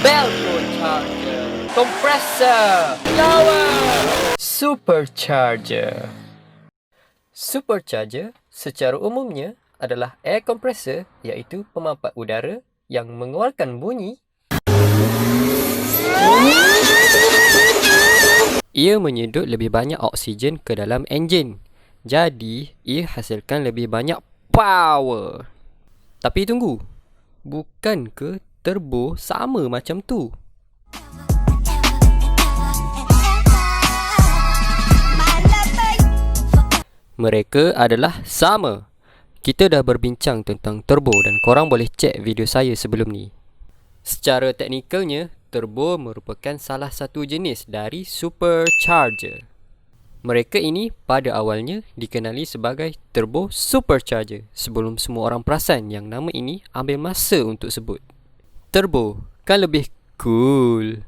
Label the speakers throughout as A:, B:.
A: Velcro charger, compressor, power, supercharger. Supercharger secara umumnya adalah air compressor, iaitu pemampat udara yang mengeluarkan bunyi. Ia menyedut lebih banyak oksigen ke dalam enjin. Jadi, ia hasilkan lebih banyak power. Tapi tunggu, bukan ke turbo sama macam tu? Mereka adalah sama. Kita dah berbincang tentang turbo dan korang boleh cek video saya sebelum ni. Secara teknikalnya, turbo merupakan salah satu jenis dari supercharger. Mereka ini pada awalnya dikenali sebagai turbo supercharger sebelum semua orang perasan yang nama ini ambil masa untuk sebut. Turbo kan lebih cool.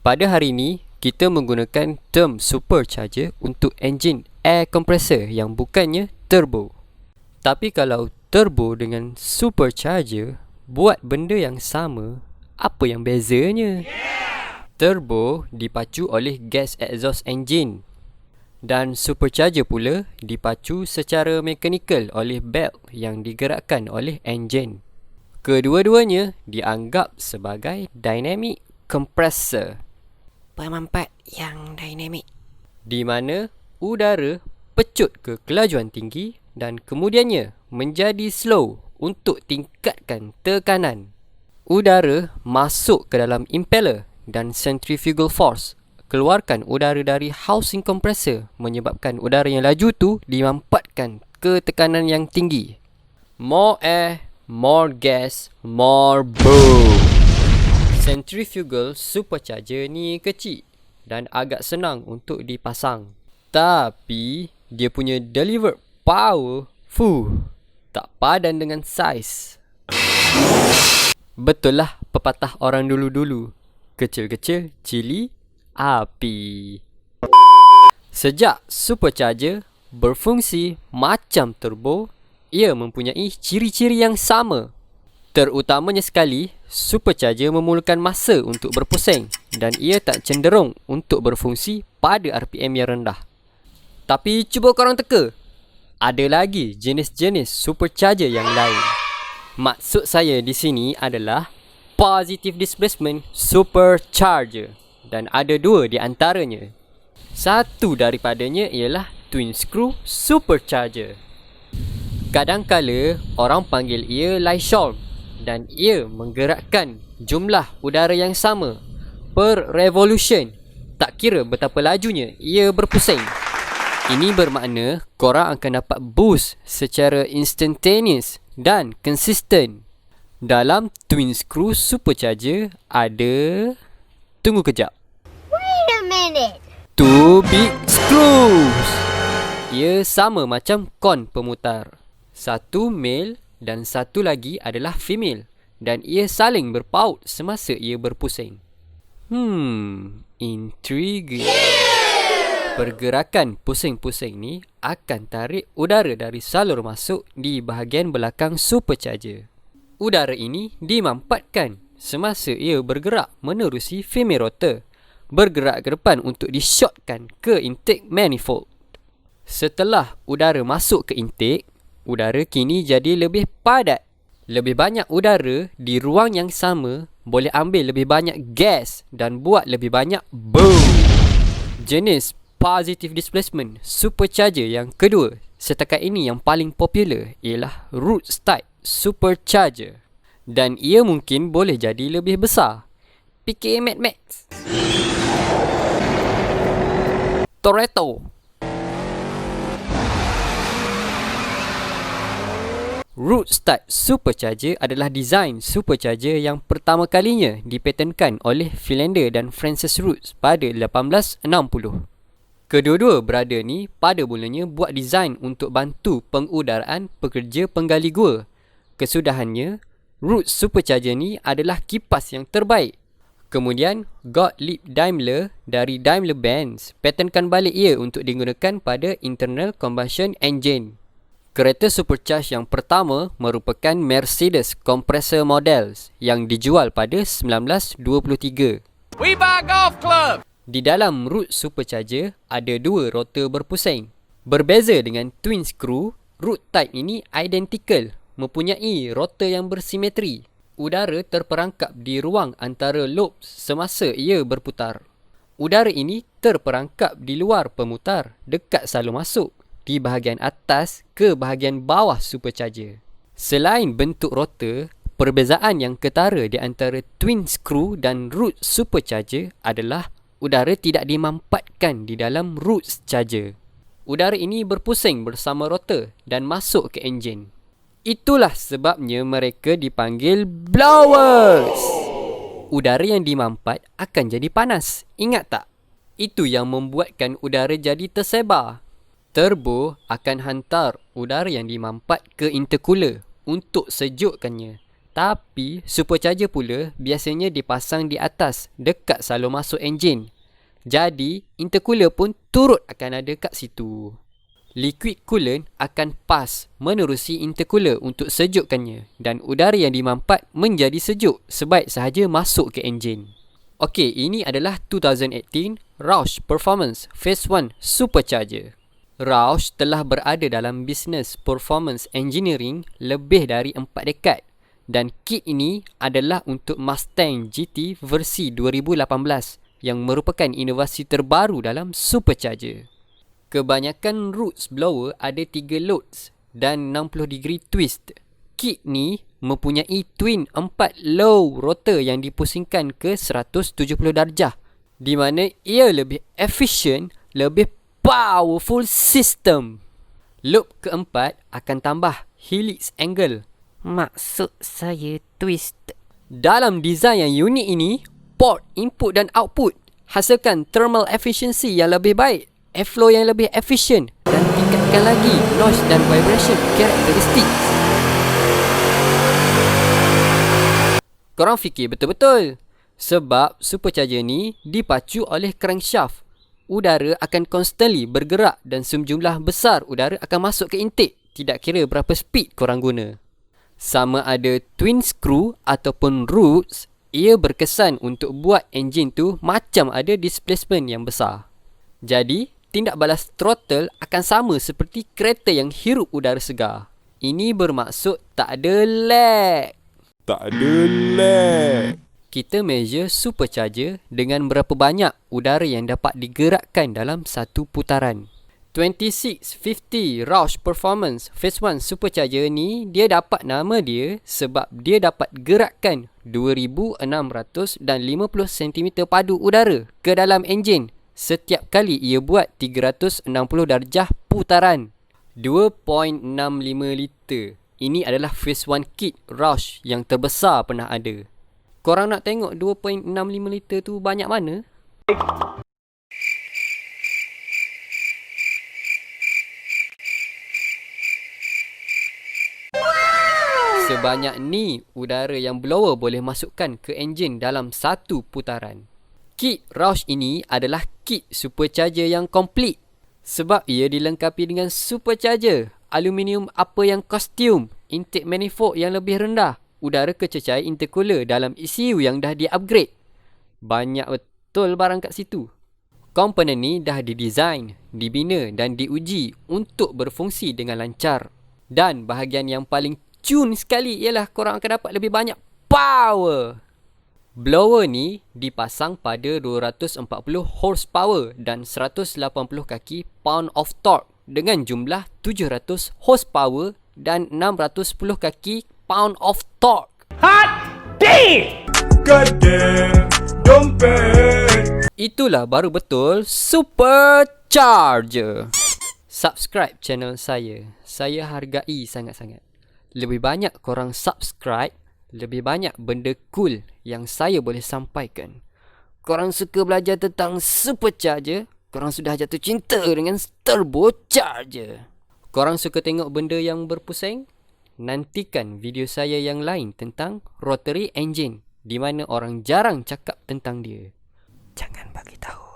A: Pada hari ini, kita menggunakan term supercharger untuk enjin air compressor yang bukannya turbo. Tapi kalau turbo dengan supercharger buat benda yang sama, apa yang bezanya? Turbo dipacu oleh gas exhaust engine dan supercharger pula dipacu secara mekanikal oleh belt yang digerakkan oleh enjin. Kedua-duanya dianggap sebagai dynamic compressor, pemampat yang dinamik, di mana udara pecut ke kelajuan tinggi dan kemudiannya menjadi slow untuk tingkatkan tekanan. Udara masuk ke dalam impeller dan centrifugal force keluarkan udara dari housing compressor menyebabkan udara yang laju tu dimampatkan ke tekanan yang tinggi. More air, more gas, more boom. Centrifugal supercharger ni kecil dan agak senang untuk dipasang. Tapi dia punya delivered power, tak padan dengan saiz. Betul lah pepatah orang dulu-dulu. Kecil-kecil, cili, api. Sejak supercharger berfungsi macam turbo, ia mempunyai ciri-ciri yang sama. Terutamanya sekali, supercharger memerlukan masa untuk berpusing dan ia tak cenderung untuk berfungsi pada RPM yang rendah. Tapi cuba korang teka, ada lagi jenis-jenis supercharger yang lain. Maksud saya di sini adalah positive displacement supercharger, dan ada dua di antaranya. Satu daripadanya ialah twin screw supercharger. Kadangkala orang panggil ia Lysholm dan ia menggerakkan jumlah udara yang sama per revolution, tak kira betapa lajunya ia berpusing. Ini bermakna korang akan dapat boost secara instantaneous dan konsisten. Dalam twin screw supercharger ada... Tunggu kejap.
B: Wait a minute.
A: Two big screws. Ia sama macam kon pemutar. Satu male dan satu lagi adalah female dan ia saling berpaut semasa ia berpusing. Intriguing. Pergerakan pusing-pusing ni akan tarik udara dari salur masuk di bahagian belakang supercharger. Udara ini dimampatkan semasa ia bergerak menerusi female rotor, bergerak ke depan untuk di-shotkan ke intake manifold. Setelah udara masuk ke intake, udara kini jadi lebih padat. Lebih banyak udara di ruang yang sama boleh ambil lebih banyak gas dan buat lebih banyak boom. Jenis positive displacement supercharger yang kedua setakat ini yang paling popular ialah Roots type supercharger, dan ia mungkin boleh jadi lebih besar. Fikir Mad Max, Toretto. Roots type supercharger adalah desain supercharger yang pertama kalinya dipatenkan oleh Philander dan Francis Roots pada 1860. Kedua-dua brother ni pada mulanya buat desain untuk bantu pengudaraan pekerja penggali gua. Kesudahannya, Roots supercharger ni adalah kipas yang terbaik. Kemudian, Gottlieb Daimler dari Daimler-Benz patenkan balik ia untuk digunakan pada internal combustion engine. Kereta supercharge yang pertama merupakan Mercedes Compressor Models yang dijual pada 1923.
C: We back off club!
A: Di dalam root supercharger ada dua rotor berpusing. Berbeza dengan twin screw, root type ini identical, mempunyai rotor yang bersimetri. Udara terperangkap di ruang antara lobes semasa ia berputar. Udara ini terperangkap di luar pemutar, dekat salur masuk, di bahagian atas ke bahagian bawah supercharger. Selain bentuk rotor, perbezaan yang ketara di antara twin screw dan root supercharger adalah udara tidak dimampatkan di dalam root charger. Udara ini berpusing bersama rotor dan masuk ke enjin. Itulah sebabnya mereka dipanggil blowers. Udara yang dimampat akan jadi panas. Ingat tak? Itu yang membuatkan udara jadi tersebar. Turbo akan hantar udara yang dimampat ke intercooler untuk sejukkannya. Tapi supercharger pula biasanya dipasang di atas dekat salur masuk enjin. Jadi intercooler pun turut akan ada kat situ. Liquid coolant akan pas menerusi intercooler untuk sejukkannya dan udara yang dimampat menjadi sejuk sebaik sahaja masuk ke enjin. Okey, ini adalah 2018 Roush Performance Phase 1 Supercharger. Roush telah berada dalam bisnes performance engineering lebih dari 4 dekad dan kit ini adalah untuk Mustang GT versi 2018 yang merupakan inovasi terbaru dalam supercharger. Kebanyakan roots blower ada 3 loads dan 60 degree twist. Kit ni mempunyai twin 4 low rotor yang dipusingkan ke 170 darjah, di mana ia lebih efisien, lebih powerful system. Loop keempat akan tambah helix angle. Maksud saya twist. Dalam design yang unik ini, port input dan output hasilkan thermal efficiency yang lebih baik, airflow yang lebih efisien dan tingkatkan lagi noise dan vibration karakteristik. Korang fikir betul-betul. Sebab supercharger ni dipacu oleh crankshaft. Udara akan constantly bergerak dan sejumlah besar udara akan masuk ke intake, tidak kira berapa speed korang guna. Sama ada twin screw ataupun roots, ia berkesan untuk buat enjin tu macam ada displacement yang besar. Jadi, tindak balas throttle akan sama seperti kereta yang hirup udara segar. Ini bermaksud tak ada lag. Kita measure supercharger dengan berapa banyak udara yang dapat digerakkan dalam satu putaran. 2650 Roush Performance Phase 1 Supercharger ni dia dapat nama dia sebab dia dapat gerakkan 2650 cm padu udara ke dalam enjin setiap kali ia buat 360 darjah putaran. 2.65 liter. Ini adalah Phase 1 kit Roush yang terbesar pernah ada. Korang nak tengok 2.65 liter tu banyak mana? Sebanyak ni udara yang blower boleh masukkan ke enjin dalam satu putaran. Kit Roush ini adalah kit supercharger yang komplit sebab ia dilengkapi dengan supercharger, aluminium apa yang kostum, intake manifold yang lebih rendah, udara kececair intercooler dalam ECU yang dah di-upgrade. Banyak betul barang kat situ. Komponen ni dah didesain, dibina dan diuji untuk berfungsi dengan lancar. Dan bahagian yang paling cun sekali ialah korang akan dapat lebih banyak power. Blower ni dipasang pada 240 horsepower dan 180 kaki pound of torque dengan jumlah 700 horsepower dan 610 kaki pound of torque.
C: Hot damn!
D: God damn, dompet.
A: Itulah baru betul supercharger. Subscribe channel saya. Saya hargai sangat-sangat. Lebih banyak korang subscribe, lebih banyak benda cool yang saya boleh sampaikan. Korang suka belajar tentang supercharger, korang sudah jatuh cinta dengan turbocharger. Korang suka tengok benda yang berpusing? Nantikan video saya yang lain tentang rotary engine, di mana orang jarang cakap tentang dia. Jangan bagi tahu.